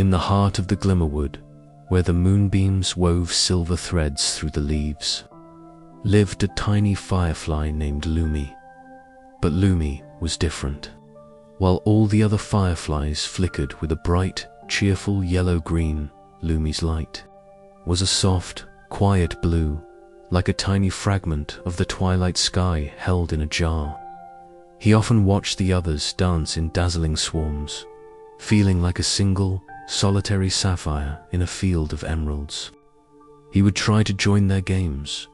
In the heart of the Glimmerwood, where the moonbeams wove silver threads through the leaves, lived a tiny firefly named Lumi. But Lumi was different. While all the other fireflies flickered with a bright, cheerful yellow-green, Lumi's light was a soft, quiet blue, like a tiny fragment of the twilight sky held in a jar. He often watched the others dance in dazzling swarms, feeling like a single, solitary sapphire in a field of emeralds. He would try to join their games,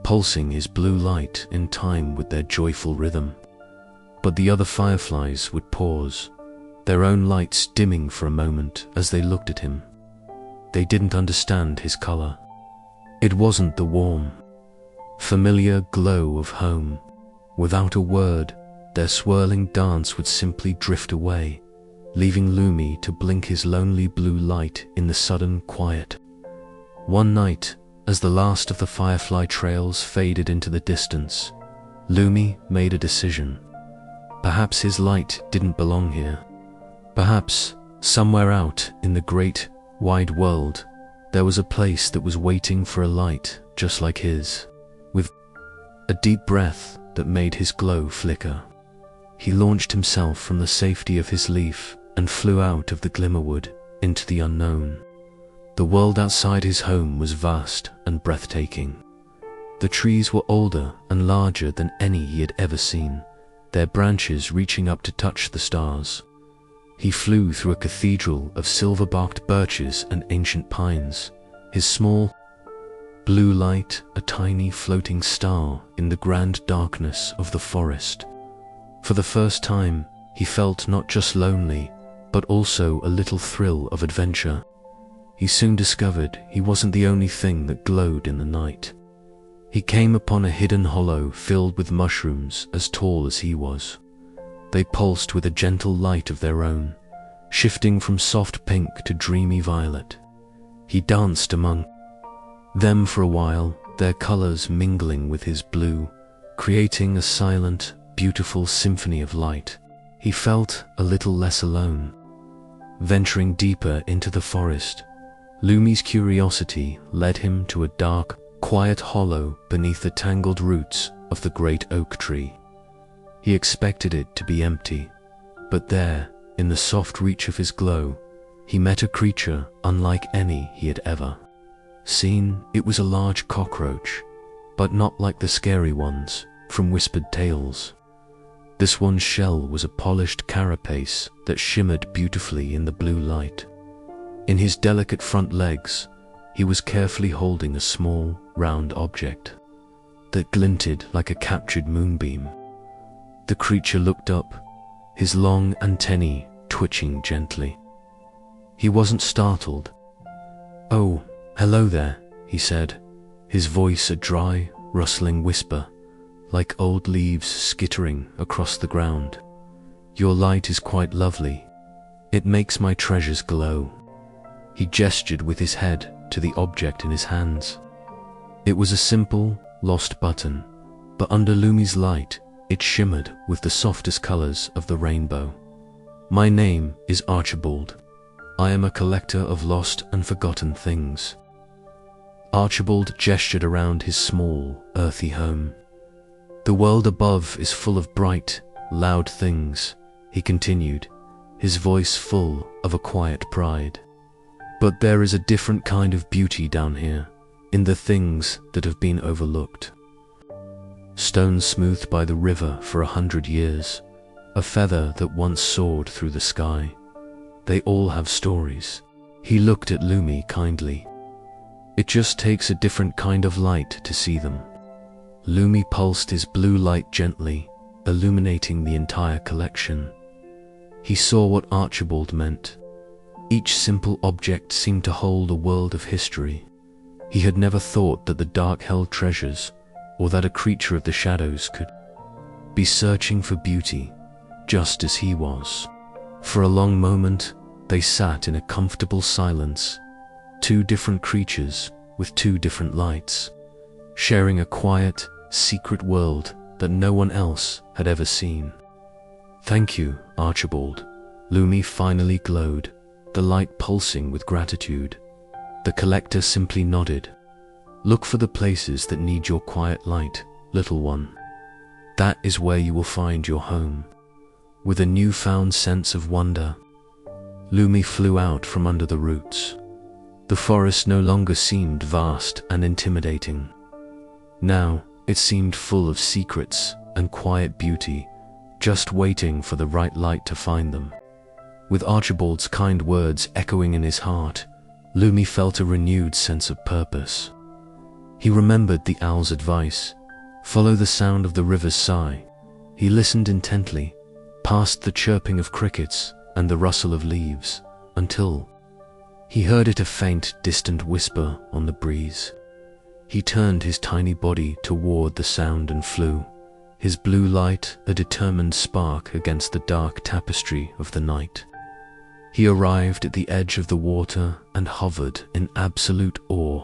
pulsing his blue light in time with their joyful rhythm. But the other fireflies would pause, their own lights dimming for a moment as they looked at him. They didn't understand his color. It wasn't the warm, familiar glow of home. Without a word, their swirling dance would simply drift away, leaving Lumi to blink his lonely blue light in the sudden quiet. One night, as the last of the firefly trails faded into the distance, Lumi made a decision. Perhaps his light didn't belong here. Perhaps, somewhere out in the great, wide world, there was a place that was waiting for a light just like his. With a deep breath that made his glow flicker, he launched himself from the safety of his leaf and flew out of the Glimmerwood into the unknown. The world outside his home was vast and breathtaking. The trees were older and larger than any he had ever seen, their branches reaching up to touch the stars. He flew through a cathedral of silver-barked birches and ancient pines, his small, blue light a tiny floating star in the grand darkness of the forest. For the first time, he felt not just lonely, but also a little thrill of adventure. He soon discovered he wasn't the only thing that glowed in the night. He came upon a hidden hollow filled with mushrooms as tall as he was. They pulsed with a gentle light of their own, shifting from soft pink to dreamy violet. He danced among them for a while, their colors mingling with his blue, creating a silent, beautiful symphony of light. He felt a little less alone. Venturing deeper into the forest, Lumi's curiosity led him to a dark, quiet hollow beneath the tangled roots of the great oak tree. He expected it to be empty, but there, in the soft reach of his glow, he met a creature unlike any he had ever seen. It was a large cockroach, but not like the scary ones from whispered tales. This one's shell was a polished carapace that shimmered beautifully in the blue light. In his delicate front legs, he was carefully holding a small, round object that glinted like a captured moonbeam. The creature looked up, his long antennae twitching gently. He wasn't startled. "Oh, hello there," he said, his voice a dry, rustling whisper, like old leaves skittering across the ground. "Your light is quite lovely. It makes my treasures glow." He gestured with his head to the object in his hands. It was a simple, lost button, but under Lumi's light, it shimmered with the softest colors of the rainbow. "My name is Archibald. I am a collector of lost and forgotten things." Archibald gestured around his small, earthy home. "The world above is full of bright, loud things," he continued, his voice full of a quiet pride. "But there is a different kind of beauty down here, in the things that have been overlooked. Stone smoothed by the river for 100 years, a feather that once soared through the sky. They all have stories." He looked at Lumi kindly. "It just takes a different kind of light to see them." Lumi pulsed his blue light gently, illuminating the entire collection. He saw what Archibald meant. Each simple object seemed to hold a world of history. He had never thought that the dark held treasures, or that a creature of the shadows could be searching for beauty, just as he was. For a long moment, they sat in a comfortable silence, two different creatures with two different lights, sharing a quiet, secret world that no one else had ever seen. "Thank you, Archibald," Lumi finally glowed, the light pulsing with gratitude. The collector simply nodded. "Look for the places that need your quiet light, little one. That is where you will find your home." With a newfound sense of wonder, Lumi flew out from under the roots. The forest no longer seemed vast and intimidating. Now it seemed full of secrets and quiet beauty, just waiting for the right light to find them. With Archibald's kind words echoing in his heart, Lumi felt a renewed sense of purpose. He remembered the owl's advice: follow the sound of the river's sigh. He listened intently, past the chirping of crickets and the rustle of leaves, until he heard it, a faint, distant whisper on the breeze. He turned his tiny body toward the sound and flew, his blue light a determined spark against the dark tapestry of the night. He arrived at the edge of the water and hovered in absolute awe.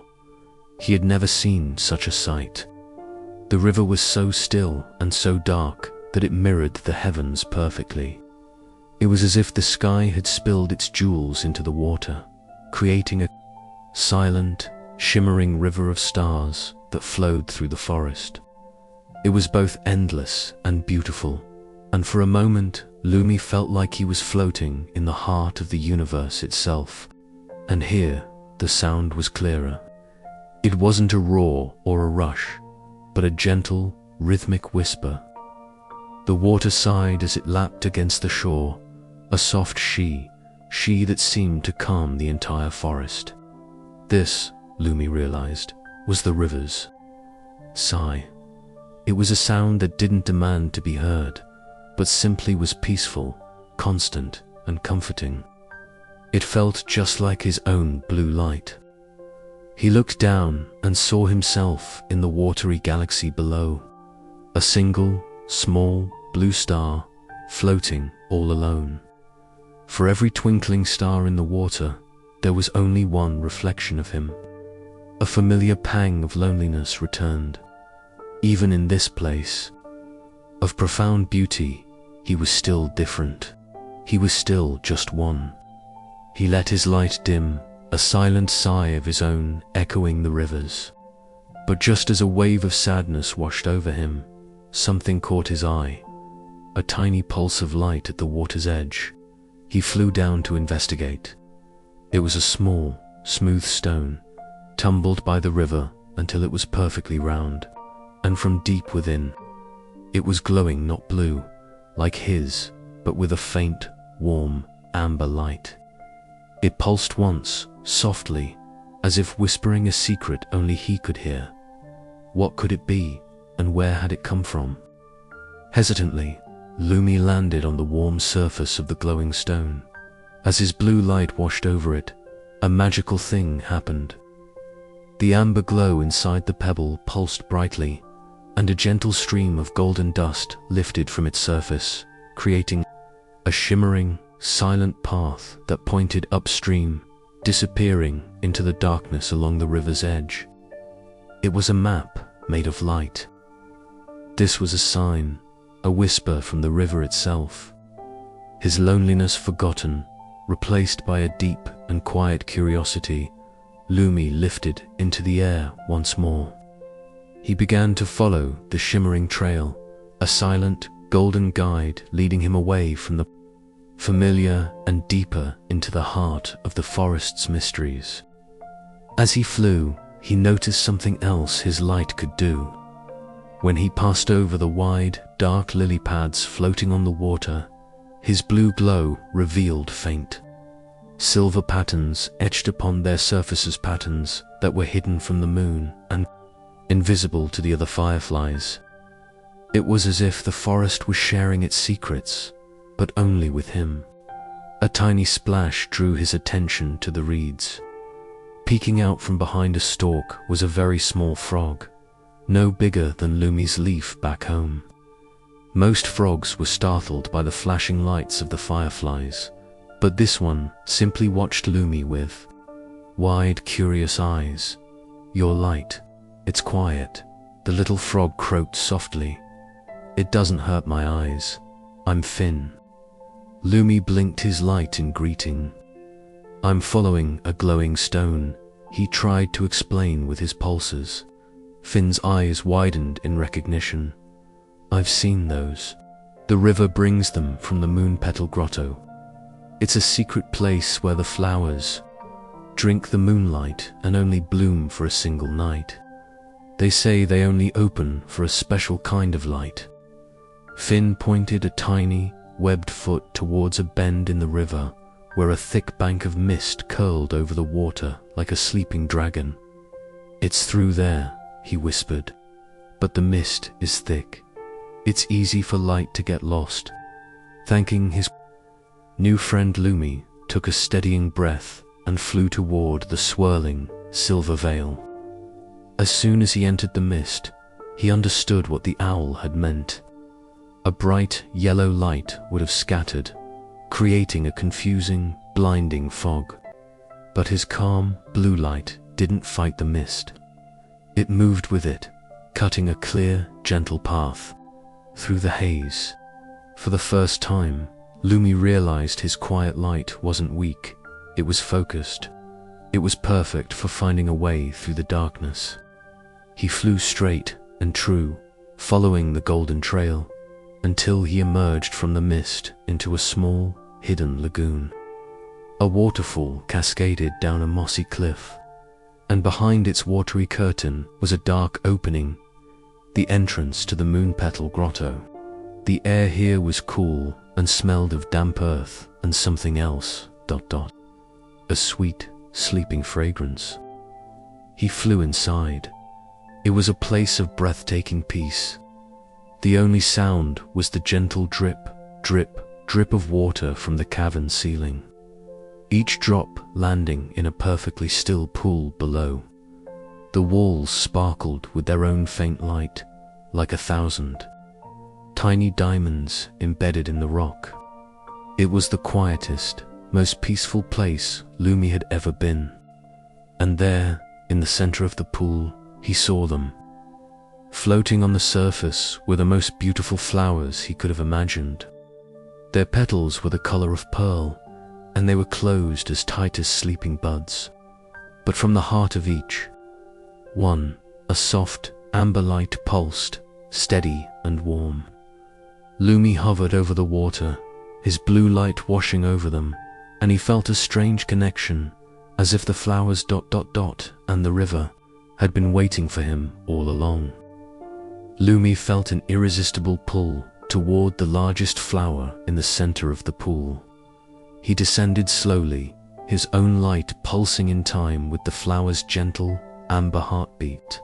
He had never seen such a sight. The river was so still and so dark that it mirrored the heavens perfectly. It was as if the sky had spilled its jewels into the water, creating a silent, shimmering river of stars that flowed through the forest. It was both endless and beautiful, and for a moment Lumi felt like he was floating in the heart of the universe itself. And here the sound was clearer. It wasn't a roar or a rush, but a gentle, rhythmic whisper. The water sighed as it lapped against the shore, a soft she that seemed to calm the entire forest. This, Lumi realized, was the river's sigh. It was a sound that didn't demand to be heard, but simply was peaceful, constant, and comforting. It felt just like his own blue light. He looked down and saw himself in the watery galaxy below, a single, small, blue star floating all alone. For every twinkling star in the water, there was only one reflection of him. A familiar pang of loneliness returned. Even in this place of profound beauty, he was still different. He was still just one. He let his light dim, a silent sigh of his own echoing the rivers. But just as a wave of sadness washed over him, something caught his eye, a tiny pulse of light at the water's edge. He flew down to investigate. It was a small, smooth stone, tumbled by the river until it was perfectly round, and from deep within, it was glowing not blue, like his, but with a faint, warm, amber light. It pulsed once, softly, as if whispering a secret only he could hear. What could it be, and where had it come from? Hesitantly, Lumi landed on the warm surface of the glowing stone. As his blue light washed over it, a magical thing happened. The amber glow inside the pebble pulsed brightly, and a gentle stream of golden dust lifted from its surface, creating a shimmering, silent path that pointed upstream, disappearing into the darkness along the river's edge. It was a map made of light. This was a sign, a whisper from the river itself. His loneliness forgotten, replaced by a deep and quiet curiosity, Lumi lifted into the air once more. He began to follow the shimmering trail, a silent, golden guide leading him away from the familiar and deeper into the heart of the forest's mysteries. As he flew, he noticed something else his light could do. When he passed over the wide, dark lily pads floating on the water, his blue glow revealed faint silver patterns etched upon their surfaces, patterns that were hidden from the moon and invisible to the other fireflies. It was as if the forest was sharing its secrets, but only with him. A tiny splash drew his attention to the reeds. Peeking out from behind a stalk was a very small frog, no bigger than Lumi's leaf back home. Most frogs were startled by the flashing lights of the fireflies, but this one simply watched Lumi with wide, curious eyes. "Your light, it's quiet," the little frog croaked softly. "It doesn't hurt my eyes. I'm Finn." Lumi blinked his light in greeting. I'm following a glowing stone, he tried to explain with his pulses. Finn's eyes widened in recognition. I've seen those. The river brings them from the Moonpetal Grotto. It's a secret place where the flowers drink the moonlight and only bloom for a single night. They say they only open for a special kind of light. Finn pointed a tiny, webbed foot towards a bend in the river, where a thick bank of mist curled over the water like a sleeping dragon. It's through there, he whispered. But the mist is thick. It's easy for light to get lost. Thanking his new friend, Lumi took a steadying breath and flew toward the swirling silver veil. As soon as he entered the mist, he understood what the owl had meant. A bright yellow light would have scattered, creating a confusing, blinding fog. But his calm blue light didn't fight the mist. It moved with it, cutting a clear, gentle path through the haze. For the first time, Lumi realized his quiet light wasn't weak, it was focused. It was perfect for finding a way through the darkness. He flew straight and true, following the golden trail, until he emerged from the mist into a small, hidden lagoon. A waterfall cascaded down a mossy cliff, and behind its watery curtain was a dark opening, the entrance to the Moonpetal Grotto. The air here was cool and smelled of damp earth and something else, a sweet, sleeping fragrance. He flew inside. It was a place of breathtaking peace. The only sound was the gentle drip, drip, drip of water from the cavern ceiling, each drop landing in a perfectly still pool below. The walls sparkled with their own faint light, like 1,000 tiny diamonds embedded in the rock. It was the quietest, most peaceful place Lumi had ever been. And there, in the center of the pool, he saw them. Floating on the surface were the most beautiful flowers he could have imagined. Their petals were the color of pearl, and they were closed as tight as sleeping buds. But from the heart of each, one, a soft, amber light pulsed, steady and warm. Lumi hovered over the water, his blue light washing over them, and he felt a strange connection, as if the flowers and the river had been waiting for him all along. Lumi felt an irresistible pull toward the largest flower in the center of the pool. He descended slowly, his own light pulsing in time with the flower's gentle, amber heartbeat.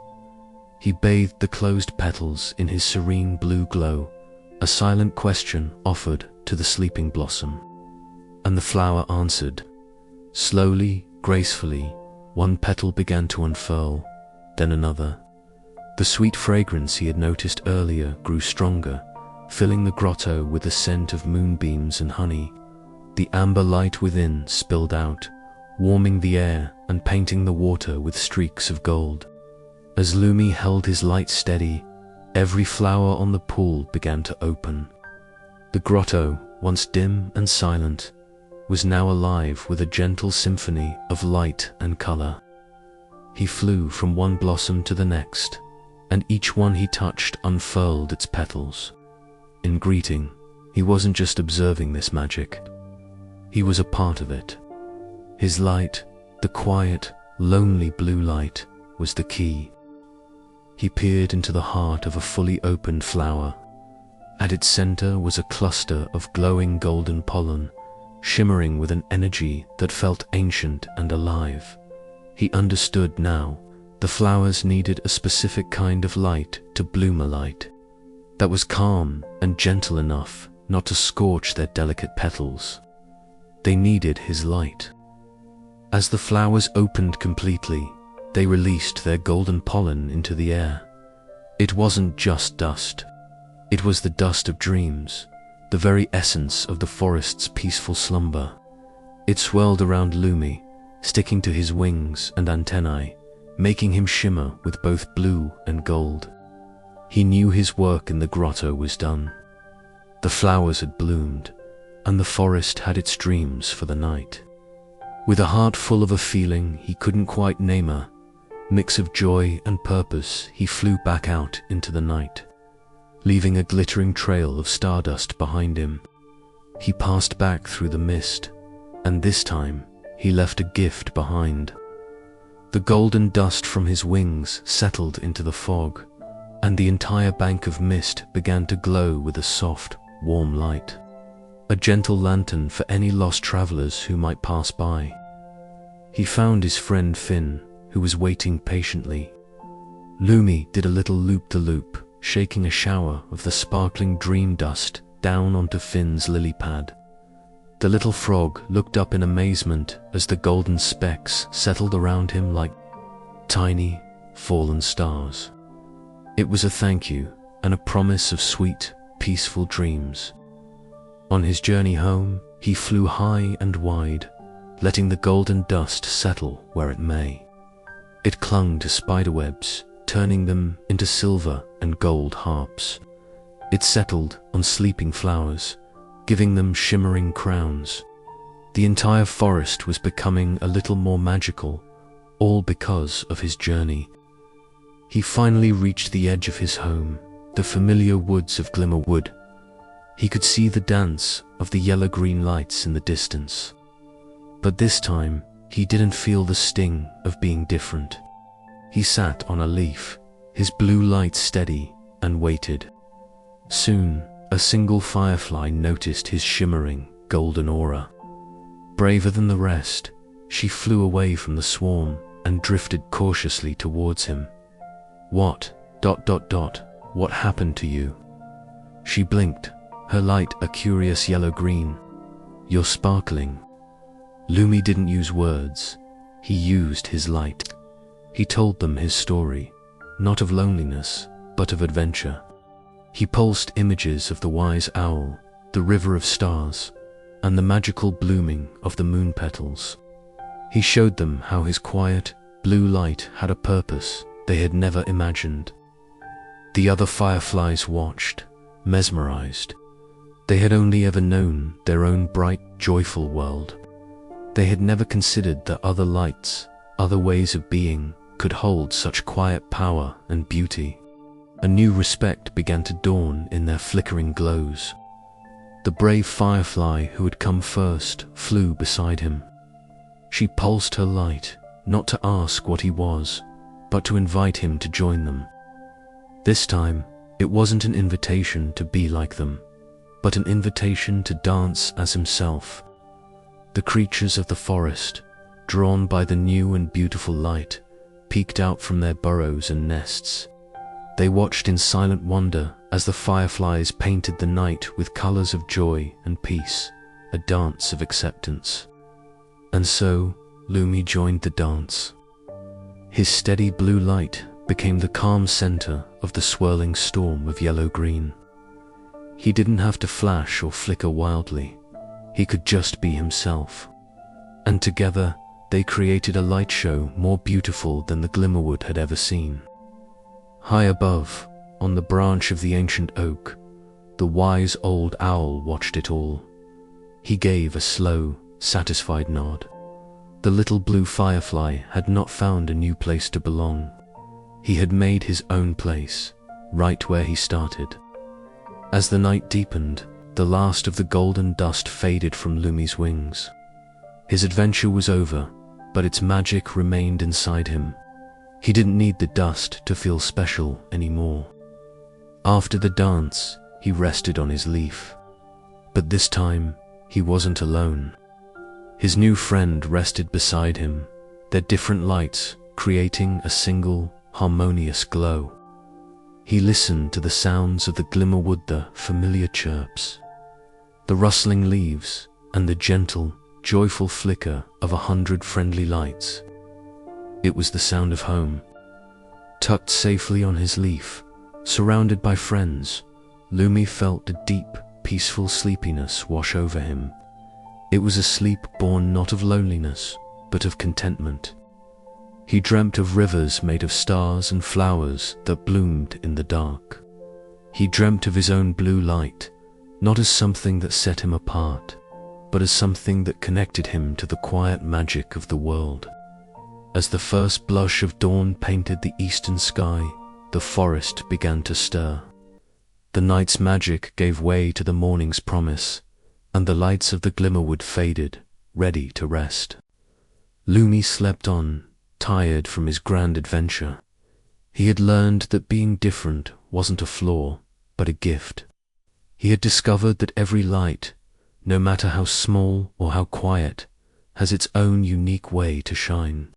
He bathed the closed petals in his serene blue glow, a silent question offered to the sleeping blossom. And the flower answered. Slowly, gracefully, one petal began to unfurl, then another. The sweet fragrance he had noticed earlier grew stronger, filling the grotto with the scent of moonbeams and honey. The amber light within spilled out, warming the air and painting the water with streaks of gold. As Lumi held his light steady, every flower on the pool began to open. The grotto, once dim and silent, was now alive with a gentle symphony of light and color. He flew from one blossom to the next, and each one he touched unfurled its petals. In greeting, he wasn't just observing this magic. He was a part of it. His light, the quiet, lonely blue light, was the key. He peered into the heart of a fully opened flower. At its center was a cluster of glowing golden pollen, shimmering with an energy that felt ancient and alive. He understood now. The flowers needed a specific kind of light to bloom a light that was calm and gentle enough not to scorch their delicate petals. They needed his light. As the flowers opened completely, they released their golden pollen into the air. It wasn't just dust. It was the dust of dreams, the very essence of the forest's peaceful slumber. It swirled around Lumi, sticking to his wings and antennae, making him shimmer with both blue and gold. He knew his work in the grotto was done. The flowers had bloomed, and the forest had its dreams for the night. With a heart full of a feeling he couldn't quite name her, mix of joy and purpose, he flew back out into the night, leaving a glittering trail of stardust behind him. He passed back through the mist, and this time he left a gift behind. The golden dust from his wings settled into the fog, and the entire bank of mist began to glow with a soft, warm light. A gentle lantern for any lost travelers who might pass by. He found his friend Finn, who was waiting patiently. Lumi did a little loop-the-loop, shaking a shower of the sparkling dream dust down onto Finn's lily pad. The little frog looked up in amazement as the golden specks settled around him like tiny, fallen stars. It was a thank you and a promise of sweet, peaceful dreams. On his journey home, he flew high and wide, letting the golden dust settle where it may. It clung to spiderwebs, turning them into silver and gold harps. It settled on sleeping flowers, giving them shimmering crowns. The entire forest was becoming a little more magical, all because of his journey. He finally reached the edge of his home, the familiar woods of Glimmerwood. He could see the dance of the yellow-green lights in the distance. But this time, he didn't feel the sting of being different. He sat on a leaf, his blue light steady, and waited. Soon, a single firefly noticed his shimmering, golden aura. Braver than the rest, she flew away from the swarm and drifted cautiously towards him. What happened to you? She blinked, her light a curious yellow-green. You're sparkling. Lumi didn't use words, he used his light. He told them his story, not of loneliness, but of adventure. He pulsed images of the wise owl, the river of stars, and the magical blooming of the moon petals. He showed them how his quiet, blue light had a purpose they had never imagined. The other fireflies watched, mesmerized. They had only ever known their own bright, joyful world. They had never considered that other lights, other ways of being, could hold such quiet power and beauty. A new respect began to dawn in their flickering glows. The brave firefly who had come first flew beside him. She pulsed her light, not to ask what he was, but to invite him to join them. This time, it wasn't an invitation to be like them, but an invitation to dance as himself. The creatures of the forest, drawn by the new and beautiful light, peeked out from their burrows and nests. They watched in silent wonder as the fireflies painted the night with colors of joy and peace, a dance of acceptance. And so, Lumi joined the dance. His steady blue light became the calm center of the swirling storm of yellow-green. He didn't have to flash or flicker wildly. He could just be himself. And together, they created a light show more beautiful than the Glimmerwood had ever seen. High above, on the branch of the ancient oak, the wise old owl watched it all. He gave a slow, satisfied nod. The little blue firefly had not found a new place to belong. He had made his own place, right where he started. As the night deepened, the last of the golden dust faded from Lumi's wings. His adventure was over, but its magic remained inside him. He didn't need the dust to feel special anymore. After the dance, he rested on his leaf. But this time, he wasn't alone. His new friend rested beside him, their different lights creating a single, harmonious glow. He listened to the sounds of the Glimmerwood, the familiar chirps, the rustling leaves, and the gentle, joyful flicker of 100 friendly lights. It was the sound of home. Tucked safely on his leaf, surrounded by friends, Lumi felt a deep, peaceful sleepiness wash over him. It was a sleep born not of loneliness, but of contentment. He dreamt of rivers made of stars and flowers that bloomed in the dark. He dreamt of his own blue light, not as something that set him apart, but as something that connected him to the quiet magic of the world. As the first blush of dawn painted the eastern sky, the forest began to stir. The night's magic gave way to the morning's promise, and the lights of the Glimmerwood faded, ready to rest. Lumi slept on, tired from his grand adventure. He had learned that being different wasn't a flaw, but a gift. He had discovered that every light, no matter how small or how quiet, has its own unique way to shine.